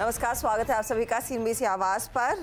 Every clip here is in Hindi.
नमस्कार, स्वागत है आप सभी का सीएनबीसी आवाज पर।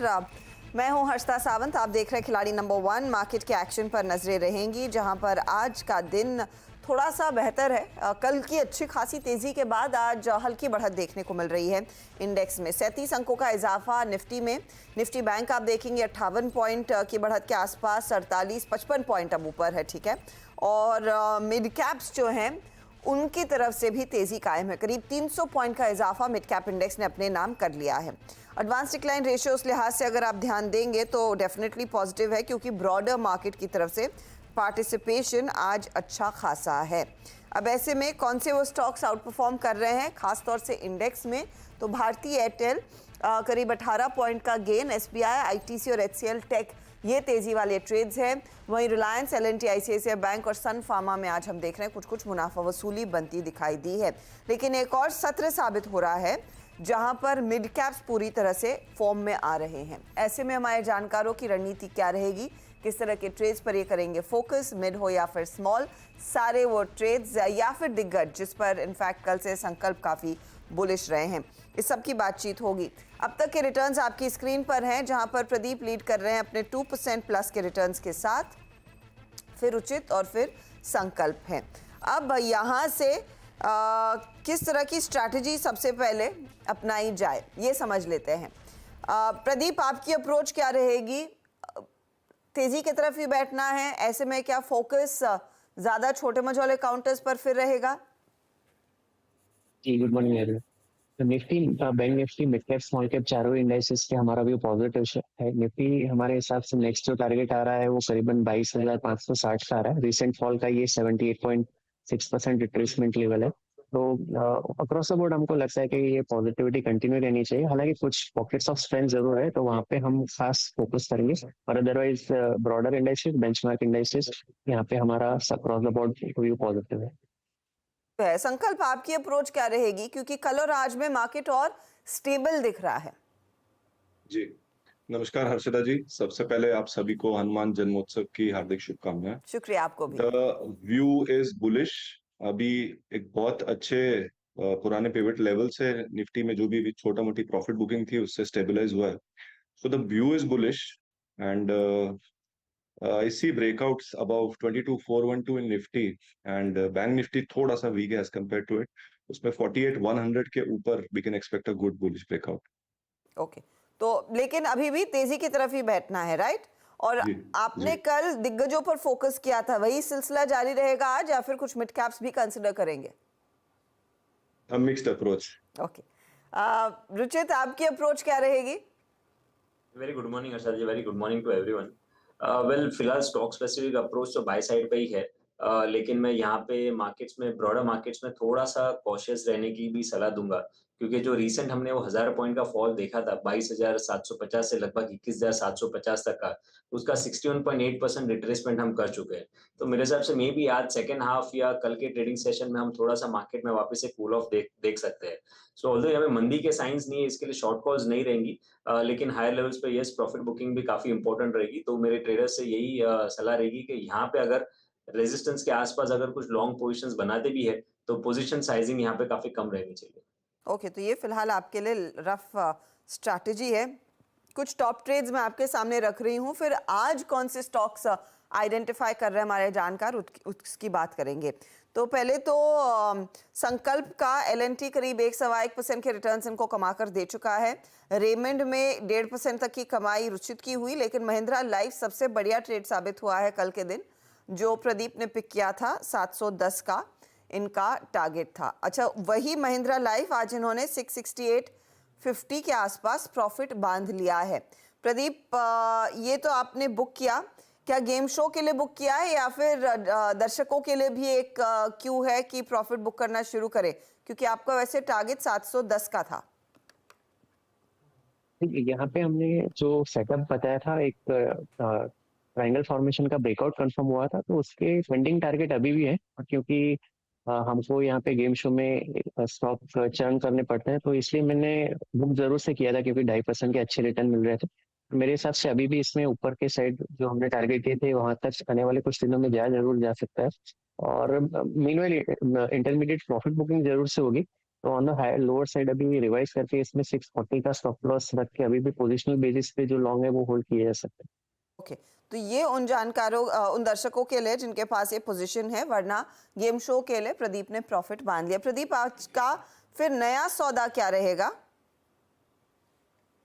मैं हूं हर्षिता सावंत। आप देख रहे हैं खिलाड़ी नंबर 1। मार्केट के एक्शन पर नजरें रहेंगी, जहां पर आज का दिन थोड़ा सा बेहतर है। कल की अच्छी खासी तेजी के बाद आज हल्की बढ़त देखने को मिल रही है। इंडेक्स में 37 अंकों का इजाफा निफ्टी में। निफ्टी बैंक आप देखेंगे 58 पॉइंट की बढ़त के आसपास, 48-55 पॉइंट अब ऊपर है, ठीक है। और मिड कैप्स जो हैं उनकी तरफ से भी तेजी कायम है। करीब 300 पॉइंट का इजाफा मिड कैप इंडेक्स ने अपने नाम कर लिया है। एडवांस डिक्लाइन रेशियो उस लिहाज से अगर आप ध्यान देंगे तो डेफिनेटली पॉजिटिव है, क्योंकि ब्रॉडर मार्केट की तरफ से पार्टिसिपेशन आज अच्छा खासा है। अब ऐसे में कौन से वो स्टॉक्स आउट परफॉर्म कर रहे हैं, खासतौर से इंडेक्स में, तो भारतीय एयरटेल करीब 18 पॉइंट का गेन, एसबीआई, आईटीसी और एचसीएल टेक ये तेजी वाले ट्रेड्स हैं। वहीं रिलायंस, एलएनटी, आईसीआईसीआई बैंक और सन फार्मा में आज हम देख रहे हैं कुछ कुछ मुनाफा वसूली बनती दिखाई दी है। लेकिन एक और सत्र साबित हो रहा है जहां पर मिड कैप्स पूरी तरह से फॉर्म में आ रहे हैं। ऐसे में हमारे जानकारों की रणनीति क्या रहेगी, किस तरह के ट्रेड्स पर ये करेंगे फोकस, मिड हो या फिर स्मॉल, सारे वो ट्रेड्स या फिर दिग्गज जिस पर इनफैक्ट कल से संकल्प काफ़ी बुलिश रहे हैं, इस सब की बातचीत होगी। अब तक के रिटर्न्स आपकी स्क्रीन पर हैं, जहां पर प्रदीप लीड कर रहे हैं अपने 2% प्लस के रिटर्न्स के साथ, फिर उचित और फिर संकल्प है। अब यहां से किस तरह की स्ट्रैटेजी सबसे पहले अपनाई जाए ये समझ लेते हैं। प्रदीप, आपकी अप्रोच क्या रहेगी? तेजी की तरफ ही बैठना है, ऐसे में क्या फोकस ज्यादा छोटे मझोले काउंटर्स पर फिर रहेगा? जी, गुड मॉर्निंग एवरीवन। तो Nifty, bank Nifty, mid cap, small cap चारों इंडाइसेस के हमारा व्यू पॉजिटिव है। निफ्टी हमारे हिसाब से नेक्स्ट जो टारगेट आ रहा है वो करीबन 22,560 का आ रहा है। रिसेंट फॉल का ये 78.6% रिट्रेसमेंट लेवल है। तो अक्रॉस द बोर्ड हमको लगता है कि ये पॉजिटिविटी कंटिन्यू रहनी चाहिए। हालांकि कुछ पॉकेट्स ऑफ स्ट्रेंथ जरूर है, तो वहाँ पे हम खास फोकस करेंगे। और otherwise broader indices, benchmark indices, यहाँ पे हमारा across the board view positive है। संकल्प, आपकी अप्रोच क्या रहेगी, क्योंकि कल और आज में मार्केट और स्टेबल दिख रहा है? जी, नमस्कार हर्षिता जी। सबसे पहले आप सभी को हनुमान जन्मोत्सव की हार्दिक शुभकामनाएं। शुक्रिया आपको भी। The view is bullish. अभी एक बहुत अच्छे पुराने पिवट लेवल से निफ्टी में जो भी छोटा मोटी प्रॉफिट बुकिंग थी उससे स्टेबलाइज हुआ है। So the view is bullish and I see breakouts above 22,412 in Nifty and Bank Nifty थोड़ा सा weak है as compared to it. उसमें 48,100 के ऊपर we can expect a good bullish breakout. Okay, तो लेकिन अभी भी तेजी की तरफ ही बैठना है, राइट? और जी, आपने जी। कल दिग्गजों पर फोकस किया था, वही सिलसिला जारी रहेगा आज या फिर कुछ मिड कैप्स भी कंसिडर करेंगे? A mixed approach. Okay, Ruchit, आपकी अप्रोच क्या रहेगी? Very good morning Arshad ji, very good morning to everyone. Well, फिलहाल स्टॉक स्पेसिफिक अप्रोच तो बाय साइड पे ही है, लेकिन मैं यहाँ पे मार्केट्स में, ब्रॉडर मार्केट्स में थोड़ा सा कॉशियस रहने की भी सलाह दूंगा, क्योंकि जो रीसेंट हमने वो 1000 पॉइंट का फॉल देखा था 22,750 से लगभग 21,750 तक का, उसका 61.8% रिट्रेसमेंट हम कर चुके हैं। तो मेरे हिसाब से मे बी आज सेकेंड हाफ या कल के ट्रेडिंग सेशन में हम थोड़ा सा मार्केट में वापस से कूल ऑफ देख सकते हैं। सो ऑल्दो यहाँ पे मंदी के साइंस नहीं है, इसके लिए शॉर्ट कॉल्स नहीं रहेंगी, लेकिन हायर लेवल्स पे यस, प्रॉफिट बुकिंग भी काफी इंपॉर्टेंट रहेगी। तो मेरे ट्रेडर्स से यही सलाह रहेगी कि यहाँ पे अगर रेजिस्टेंस के आसपास अगर कुछ लॉन्ग पोजीशंस बनाते भी है तो पोजीशन साइजिंग यहाँ पे काफी कम रहनी चाहिए। ओके, तो ये फिलहाल आपके लिए रफ स्ट्रैटेजी है। कुछ टॉप ट्रेड्स मैं आपके सामने रख रही हूँ, फिर आज कौन से स्टॉक्स आइडेंटिफाई कर रहे हैं हमारे जानकार, उसकी बात करेंगे। तो पहले तो संकल्प का एलएनटी करीब 1.1% के रिटर्न्स इनको कमाकर दे चुका है। रेमंड में 1.5% तक की कमाई रुचित की हुई, लेकिन महिंद्रा लाइफ सबसे बढ़िया ट्रेड साबित हुआ है कल के दिन, जो प्रदीप ने पिक किया था। 710 का इनका टारगेट था। अच्छा, वही महिंद्रा लाइफ आज इन्होंने 668.50 के आसपास प्रॉफिट बांध लिया है। प्रदीप, ये तो आपने बुक किया, क्या गेम शो के लिए बुक किया है या फिर दर्शकों के लिए भी एक क्यू है कि प्रॉफिट बुक करना शुरू करें, क्योंकि आपका वैसे टारगेट 710 का था? यहाँ पे हमने जो सेटअप बताया था, एक ट्रायंगल फॉर्मेशन का ब्रेकआउट कंफर्म हुआ था, तो उसके फंडिंग टारगेट अभी भी है। और क्योंकि हमको यहाँ पे गेम शो में स्टॉक चर्न करने पड़ते हैं, तो इसलिए मैंने बुक जरूर से किया था, क्योंकि 2.5% के अच्छे रिटर्न मिल रहे थे। मेरे हिसाब से अभी भी इसमें ऊपर के साइड जो हमने टारगेट दिए थे वहां तक आने वाले कुछ दिनों में जरूर जा सकता है। और मीनवाइल इंटरमीडिएट प्रॉफिट बुकिंग जरूर से होगी। तो on the higher lower side अभी रिवाइज करके इसमें 640 का स्टॉप लॉस रख के अभी भी पोजिशनल बेसिस पे जो लॉन्ग है वो होल्ड किए जा सकते हैं। ओके, तो ये उन जानकारों उन दर्शकों के लिए जिनके पास ये पोजीशन है, वरना गेम शो के लिए प्रदीप ने प्रॉफिट बांध लिया। प्रदीप, आज का फिर नया सौदा क्या रहेगा?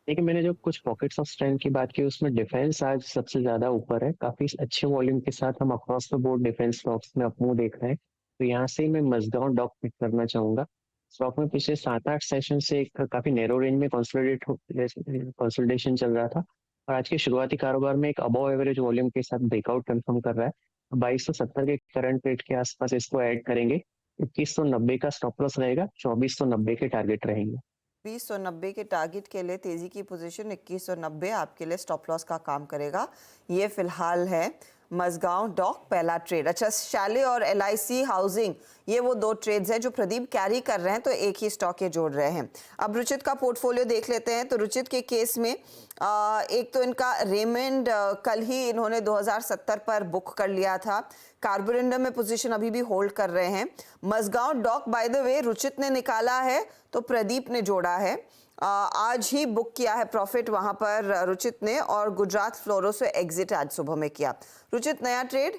देखिए, मैंने जो कुछ पॉकेट्स ऑफ स्ट्रेंथ की बात की उसमें डिफेंस आज सबसे ज्यादा ऊपर है। काफी अच्छे वॉल्यूम के साथ हम across the board defence stocks में अपमूव देख रहे हैं। तो यहाँ से मैं मजगांव डॉक पिक करना चाहूंगा। स्टॉक में पिछले 7-8 सेशन से एक काफी नैरो रेंज में कंसोलिडेशन चल रहा था और आज के शुरुआती कारोबार में एक अबव एवरेज वॉल्यूम के साथ ब्रेकआउट कंफर्म कर रहा है। 2270 के करंट रेट के आसपास इसको ऐड करेंगे। 2190 का स्टॉप लॉस रहेगा, 2490 के टारगेट रहेंगे। 2190 के टारगेट के लिए तेजी की पोजीशन 2190 आपके लिए स्टॉप लॉस का काम करेगा। ये फिलहाल है मजगांव डॉक पहला ट्रेड। अच्छा, शैले और LIC हाउसिंग, ये वो दो ट्रेड्स हैं जो प्रदीप कैरी कर रहे हैं, तो एक ही स्टॉक के जोड़ रहे हैं। अब रुचित का पोर्टफोलियो देख लेते हैं। तो रुचित के केस में एक तो इनका रेमंड कल ही इन्होंने 2070 पर बुक कर लिया था। कार्बोरेंडम में पोजीशन अभी भी होल्ड कर रहे हैं। Mazagon dock by the way Ruchit ने निकाला है तो प्रदीप ने जोड़ा है। आज ही बुक किया है प्रॉफिट वहां पर रुचित ने, और गुजरात फ्लोरो से एग्जिट आज सुबह में किया। रुचित, नया ट्रेड?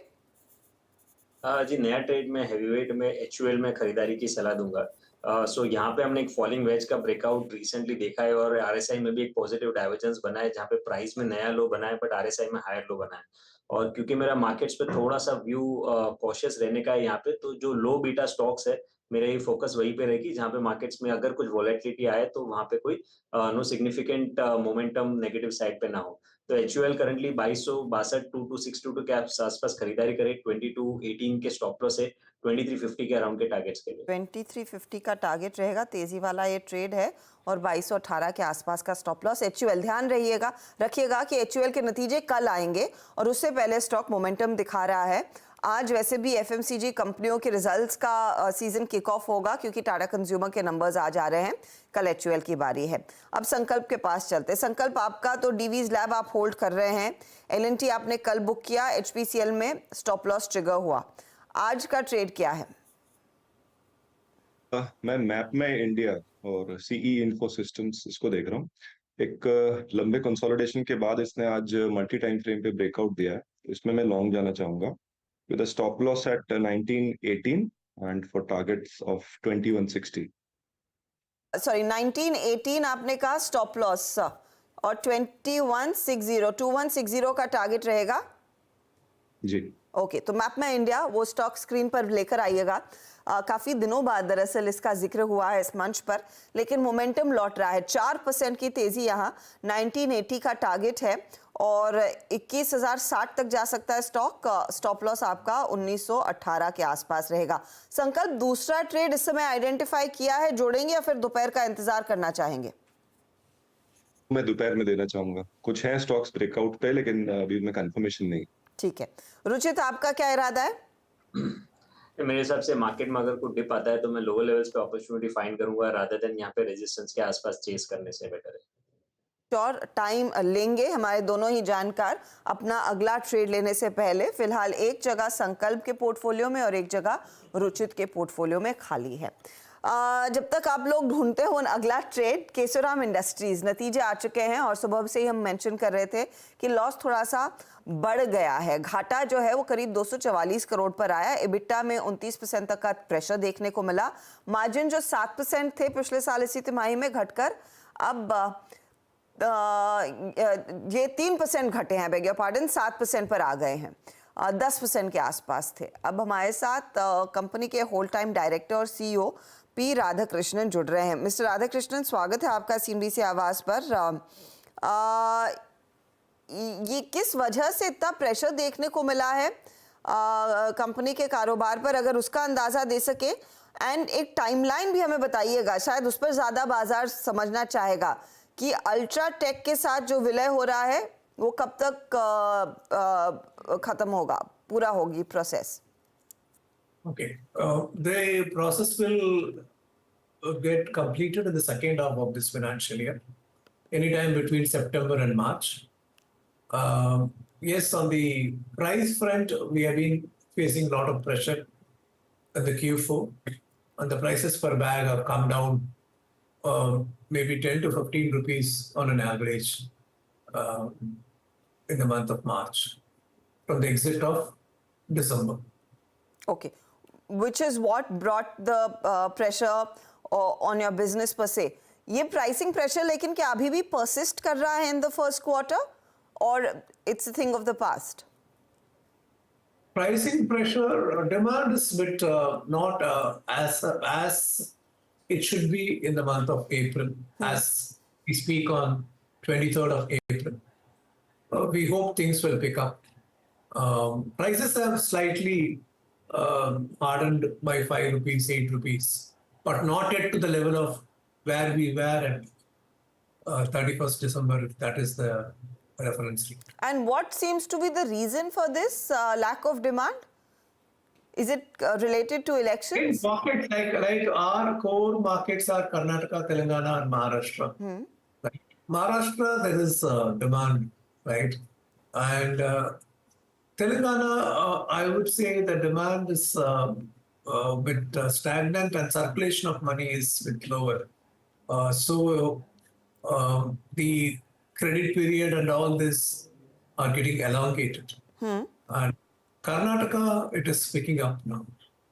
जी, नया ट्रेड में हेवीवेट में HUL में खरीदारी की सलाह दूंगा। सो यहाँ पे हमने एक फॉलिंग वेज का ब्रेकआउट रिसेंटली देखा है और RSI में भी एक पॉजिटिव डाइवर्जेंस बना है, जहाँ पे प्राइस में नया लो बना है बट RSI में हायर लो बना है। और क्योंकि मेरा मार्केट्स पे थोड़ा सा व्यू कॉशियस रहने का है यहाँ पे, तो जो लो बीटा स्टॉक्स है मेरा ये फोकस वहीं पे रहेगी, जहाँ पे मार्केट्स में अगर कुछ वॉलेटिलिटी आए तो वहाँ पे कोई no significant momentum negative side पे ना हो। तो HUL करंटली 2262 2262 के आसपास खरीदारी करे। 2218 के स्टॉप लॉस है, 2350 के अराउंड के टारगेट्स के लिए। 2350 का टारगेट रहेगा। तेजी वाला ये ट्रेड है और 2218 के आसपास का स्टॉप लॉस। HUL, ध्यान रखिएगा कि HUL के नतीजे कल आएंगे और उससे पहले स्टॉक मोमेंटम दिखा रहा है। आज वैसे भी FMCG कंपनियों के रिजल्ट्स का सीजन किक ऑफ होगा, क्योंकि टाटा कंज्यूमर के नंबर्स आज आ रहे हैं। कल HUL की बारी है। अब संकल्प के पास चलते। संकल्प, आपका तो डीवीज लैब आप होल्ड कर रहे हैं। L&T आपने कल बुक किया, HPCL में स्टॉप लॉस ट्रिगर हुआ। आज का ट्रेड क्या है? मैं मैप में इंडिया और CE इन्फो सिस्टम्स इसको देख रहा हूँ। एक लंबे कंसोलिडेशन के बाद इसने आज मल्टी टाइम फ्रेम पे ब्रेकआउट दिया है, तो इसमें मैं लॉन्ग जाना चाहूंगा with a stop loss at 1918 and for targets of 2160. Sorry, 1918 आपने कहा स्टॉप लॉस, और 2160 का टारगेट रहेगा। जी ओके, तो मैप में इंडिया वो स्टॉक स्क्रीन पर लेकर आइएगा। काफी दिनों बाद दरअसल इसका जिक्र हुआ है इस मंच पर, लेकिन मोमेंटम लौट रहा है। 4% की तेजी यहाँ। 1980 का टारगेट है और 21,060 तक जा सकता है स्टॉक। स्टॉप लॉस आपका 1918 के आसपास रहेगा। संकल्प, दूसरा ट्रेड इस समय आइडेंटिफाई किया है, जोड़ेंगे या फिर दोपहर का इंतजार करना चाहेंगे? मैं दोपहर में देना चाहूंगा। कुछ हैं स्टॉक्स ब्रेकआउट पे, लेकिन अभी उनमें कंफर्मेशन नहीं। ठीक है। रुचित, आपका क्या इरादा है? मेरे हिसाब से मार्केट में अगर कोई डिप आता है तो मैं लोअर लेवल्स पे अपॉर्चुनिटी फाइंड करूंगा, रादर देन यहाँ पे रेजिस्टेंस के आसपास चेस करने से बेटर है। और टाइम लेंगे हमारे दोनों ही जानकार अपना अगला ट्रेड लेने से पहले। फिलहाल एक जगह संकल्प के पोर्टफोलियो में और एक जगह रुचित के पोर्टफोलियो में खाली है। जब तक आप लोग ढूंढते हो अगला ट्रेड, केशोराम इंडस्ट्रीज नतीजे आ चुके हैं और सुबह से ही हम मेंशन कर रहे थे कि लॉस थोड़ा सा बढ़ गया है। घाटा जो है वो करीब 244 करोड़ पर आया। EBITDA में 29% तक का प्रेशर देखने को मिला। मार्जिन जो 7% थे पिछले साल इसी तिमाही में, घटकर अब ये 3% घटे हैं, बेग योर पार्डन, 7% पर आ गए हैं। 10% के आसपास थे। अब हमारे साथ कंपनी के होल टाइम डायरेक्टर और CEO P राधाकृष्णन जुड़ रहे हैं। मिस्टर राधाकृष्णन, स्वागत है आपका CNBC आवाज पर। ये किस वजह से इतना प्रेशर देखने को मिला है कंपनी के कारोबार पर, अगर उसका अंदाजा दे सके, एंड एक टाइमलाइन भी हमें बताइएगा, शायद उस पर ज्यादा बाजार समझना चाहेगा कि अल्ट्राटेक के साथ जो विलय हो रहा है वो कब तक खत्म होगा, पूरा होगी process? Okay, the process will get completed in the second half of this financial year, anytime between September and March. Yes, on the price front, we have been facing a lot of pressure in the Q4. and the prices per bag have come down maybe 10 to 15 rupees on an average in the month of March from the exit of December. Okay, which is what brought the pressure on your business per se. ये pricing pressure लेकिन क्या अभी भी persist कर रहा है in the first quarter or it's a thing of the past? Pricing pressure, demand is bit not as it should be in the month of April, as we speak on 23rd of April. We hope things will pick up. Prices have slightly hardened by 5 rupees, 8 rupees, but not yet to the level of where we were at 31st December, if that is the reference rate. And what seems to be the reason for this lack of demand? Is it related to In elections? pockets like our core markets are Karnataka, Telangana, and Maharashtra. Right? Maharashtra, there is demand, right? And Telangana, I would say the demand is bit stagnant and circulation of money is bit lower. So the credit period and all this are getting elongated. And Karnataka, it is picking up now.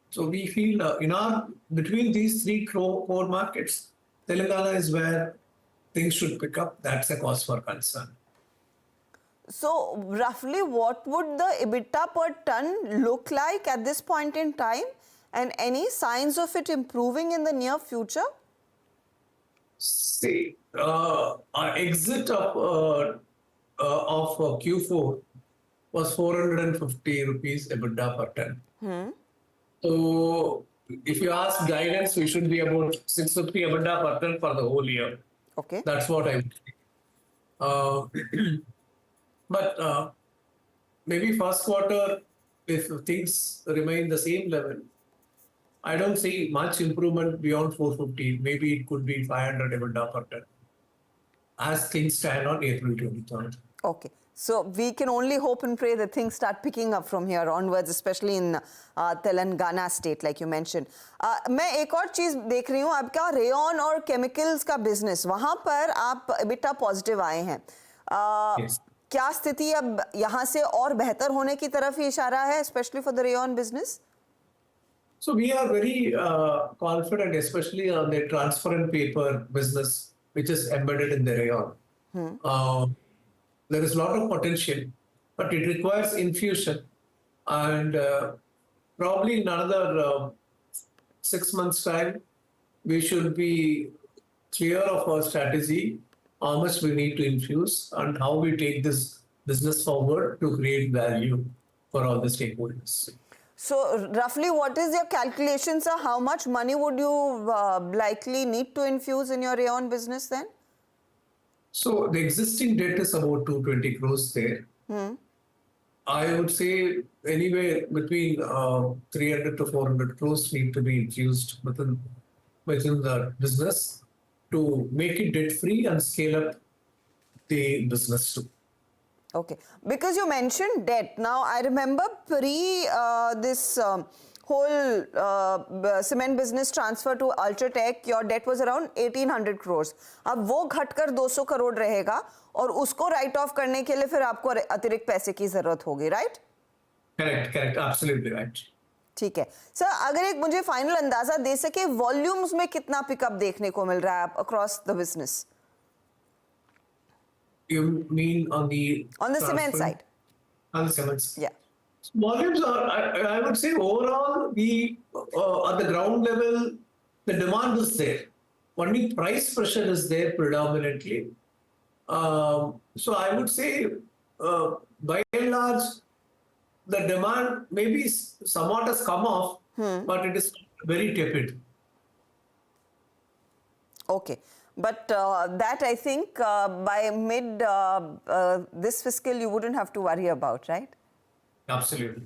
So we feel between these three core markets, Telangana is where things should pick up. That's a cause for concern. So roughly what would the EBITDA per ton look like at this point in time and any signs of it improving in the near future? See, our exit of Q4 was 450 rupees EBITDA per ton. So if you ask guidance, we should be about 650 EBITDA per ton for the whole year. Okay. That's what I would say. But maybe first quarter, if things remain the same level, I don't see much improvement beyond 450. Maybe it could be 500 EBITDA per ton as things stand on April 23rd. Okay. So we can only hope and pray that things start picking up from here onwards, especially in Telangana state, like you mentioned. मैं एक और चीज देख रही हूँ, आपका रेयन और केमिकल्स का बिजनेस, वहां पर आप EBITDA पॉजिटिव आए हैं. Yes. क्या स्थिति अब यहाँ से और बेहतर होने की तरफ ही इशारा है, especially for the rayon business? So we are very confident, especially on the transparent paper business, which is embedded in the rayon. There is a lot of potential, but it requires infusion. And probably in another 6 months' time, we should be clear of our strategy, how much we need to infuse, and how we take this business forward to create value for all the stakeholders. So roughly what is your calculation, sir? How much money would you likely need to infuse in your rayon business then? So the existing debt is about 220 crores there. I would say anywhere between 300 to 400 crores need to be infused within the business to make it debt free and scale up the business too. Okay, because you mentioned debt. Now I remember pre this whole cement business transfer to Ultratech, your debt was around 1800 crores. अब वो घटकर 200 करोड़ रहेगा और उसको राइट ऑफ करने के लिए फिर आपको अतिरिक्त पैसे की जरूरत होगी, राइट? Correct, absolutely right. ठीक है सर, अगर एक मुझे फाइनल अंदाजा दे सके वॉल्यूम्स में कितना पिकअप देखने को मिल रहा है across the business? You mean on the cement side? On the cement side. Yeah. Volumes are, I would say overall, at the ground level, the demand is there. Only price pressure is there predominantly. So I would say, by and large, the demand maybe somewhat has come off, but it is very tepid. Okay. But that I think by mid this fiscal you wouldn't have to worry about, right? Absolutely.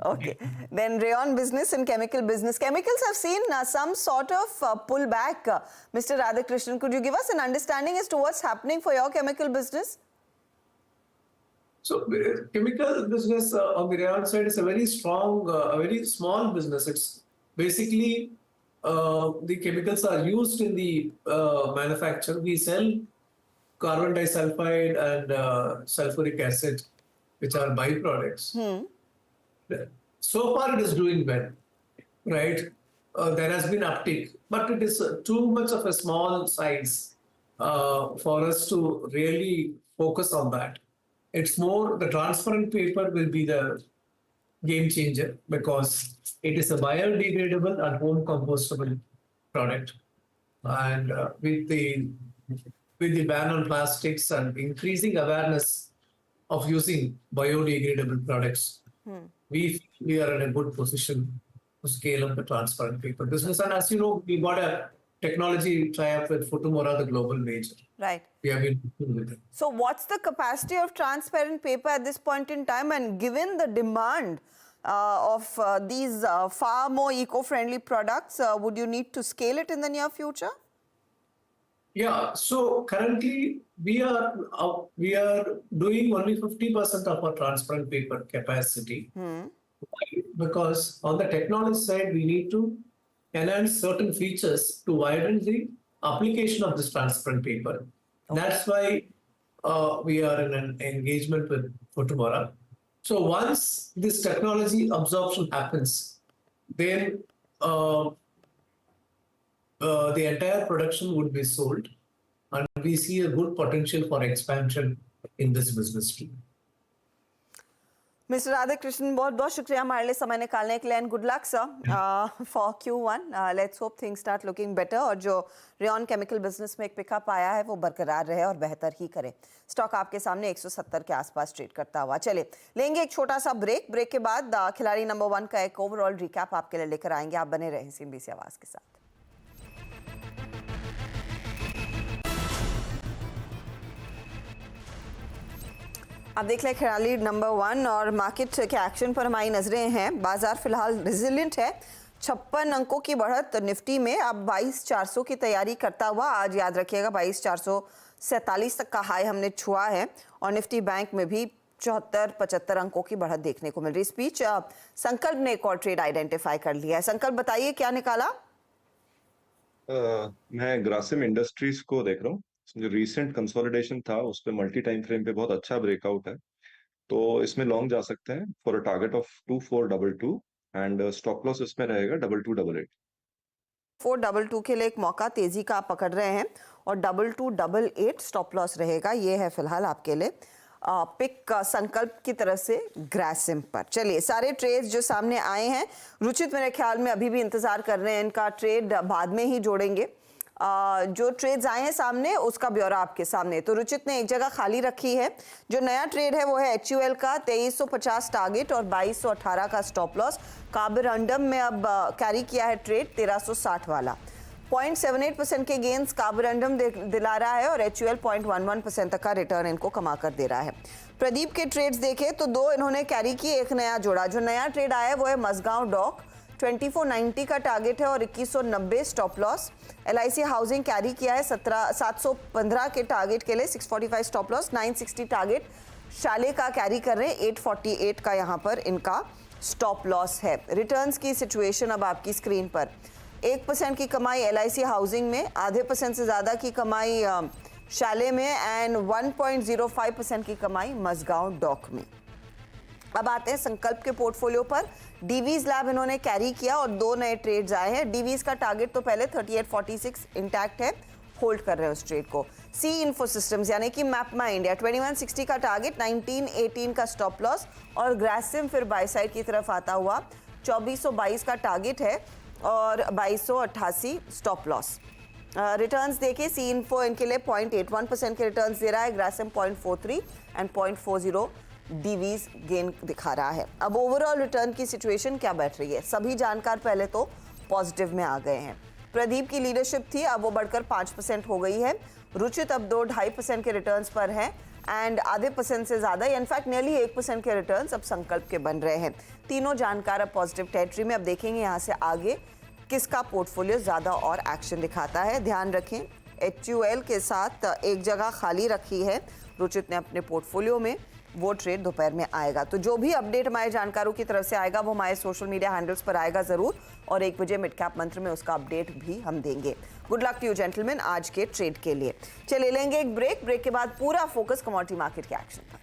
Okay. Then rayon business and chemical business. Chemicals have seen some sort of pullback. Mr. Radhakrishnan, could you give us an understanding as to what's happening for your chemical business? So chemical business on the rayon side is a very strong, a very small business. It's basically the chemicals are used in the manufacture. We sell carbon disulfide and sulfuric acid, which are byproducts. So far, it is doing well, right? There has been uptick, but it is too much of a small size for us to really focus on that. It's more the transparent paper will be the game changer because it is a biodegradable and home compostable product. And with the ban on plastics and increasing awareness of using biodegradable products, we are in a good position to scale up the transparent paper business. And as you know, we got a technology tie-up with Futomura, the global major. Right. We have been working with it. So what's the capacity of transparent paper at this point in time, and given the demand of these far more eco-friendly products, would you need to scale it in the near future? Yeah, so currently we are doing only 50% of our transparent paper capacity. Because on the technology side, we need to enhance certain features to widen the application of this transparent paper. That's why we are in an engagement with Futomura. So once this technology absorption happens, then the entire production would be sold, and we see a good potential for expansion in this business too. Mr. Radhakrishnan, बहुत बहुत शुक्रिया हमारे लिए समय निकालने के लिए, and good luck sir for Q1. Let's hope things start looking better और जो रेयन केमिकल बिजनेस में एक पिकअप आया है वो बरकरार रहे और बेहतर ही करे. स्टॉक आपके सामने 170 के आसपास ट्रेड करता हुआ. चले लेंगे एक छोटा सा ब्रेक के बाद खिलाड़ी नंबर 1 का एक ओवरऑल रिकैप आपके लिए लेकर आएंगे. आप बने रहें CNBC आवाज के साथ. आप देख लें खिलाड़ी नंबर 1 और मार्केट के एक्शन पर हमारी नजरें हैं. बाजार फिलहाल रेजिलिएंट है. 56 अंकों की बढ़त निफ्टी में अब 22,400 की तैयारी करता हुआ. आज याद रखिएगा 22,447 तक का हाई हमने छुआ है और निफ्टी बैंक में भी 74-75 अंकों की बढ़त देखने को मिल रही. स्पीच संकल्प ने एक और ट्रेड आइडेंटिफाई कर लिया है. संकल्प बताइए क्या निकाला? मैं ग्रासिम इंडस्ट्रीज को देख रहा हूँ. जो रीसेंट कंसोलिडेशन था उस पे मल्टी टाइम फ्रेम पे बहुत अच्छा ब्रेकआउट है, तो इसमें लॉन्ग जा सकते हैं for a target of 2422 and stop loss इसमें रहेगा 2288. 422 के लिए एक मौका तेजी का आप पकड़ रहे हैं और 2288 स्टॉप लॉस रहेगा. ये है फिलहाल आपके लिए पिक संकल्प की तरफ से ग्रासिम पर. चलिए सारे ट्रेड जो सामने आए हैं, रुचित मेरे ख्याल में अभी भी इंतजार कर रहे हैं. इनका ट्रेड बाद में ही जोड़ेंगे. जो ट्रेड्स आए हैं सामने उसका ब्यौरा आपके सामने. तो रुचित ने एक जगह खाली रखी है. जो नया ट्रेड है वो है HUL का 2350 टारगेट और 2218 का स्टॉप लॉस. कार्बोरंडम में अब कैरी किया है ट्रेड 1360 वाला. 0.78% के गेन्स कार्बोरंडम दिला रहा है और HUL 0.11% तक का रिटर्न इनको कमा कर दे रहा है. प्रदीप के ट्रेड्स देखें तो 2 इन्होंने कैरी किए, एक नया जोड़ा. जो नया ट्रेड आया है वो है मसगांव डॉक. 2490 का टारगेट है और 2190 stop loss. LIC housing carry किया है 715 के टारगेट के लिए 645 स्टॉप लॉस. 960 टारगेट शाले का कैरी कर रहे हैं. 848 का यहाँ पर इनका स्टॉप लॉस है. रिटर्न्स की सिचुएशन अब आपकी स्क्रीन पर. 1% की कमाई LIC हाउसिंग में, आधे % से ज़्यादा की कमाई शाले में एंड 1.05% की कमाई मसगांव डॉक में. अब आते हैं संकल्प के पोर्टफोलियो पर. डीवीज लैब इन्होंने कैरी किया और 2 नए ट्रेड्स आए हैं. डीवीज का टारगेट तो पहले 3846 इंटैक्ट है, होल्ड कर रहे हैं उस ट्रेड को. सी इन्फो सिस्टम्स यानी कि मैपमा इंडिया 2160 का टारगेट, 1918 का स्टॉप लॉस और ग्रासिम फिर बाय साइड की तरफ आता हुआ 2422 का टारगेट है और 2288 स्टॉप लॉस. रिटर्न्स देखिए, सी इन्फो इनके लिए 0.81% के रिटर्न्स दे रहा है. ग्रासिम 0.43 एंड 0.40 डीवीज गेन दिखा रहा है. अब ओवरऑल रिटर्न की सिचुएशन क्या बैठ रही है? सभी जानकार पहले तो पॉजिटिव में आ गए हैं. प्रदीप की लीडरशिप थी, अब वो बढ़कर 5% हो गई है. रुचित अब 2-2.5% के रिटर्न्स पर है एंड आधे % से ज़्यादा, इनफैक्ट नियरली 1% के रिटर्न्स अब संकल्प के बन रहे हैं. तीनों जानकार अब पॉजिटिव टेरिटरी में. अब देखेंगे यहाँ से आगे किसका पोर्टफोलियो ज़्यादा और एक्शन दिखाता है. ध्यान रखें HUL के साथ एक जगह खाली रखी है रुचित ने अपने पोर्टफोलियो में. वो ट्रेड दोपहर में आएगा। तो जो भी अपडेट हमारे जानकारों की तरफ से आएगा वो हमारे सोशल मीडिया हैंडल्स पर आएगा ज़रूर, और 1 बजे मिड कैप मंत्र में उसका अपडेट भी हम देंगे। Good luck to you gentleman आज के ट्रेड के लिए। चलिए लेंगे एक ब्रेक के बाद पूरा फोकस कमोडिटी मार्केट के एक्शन पर।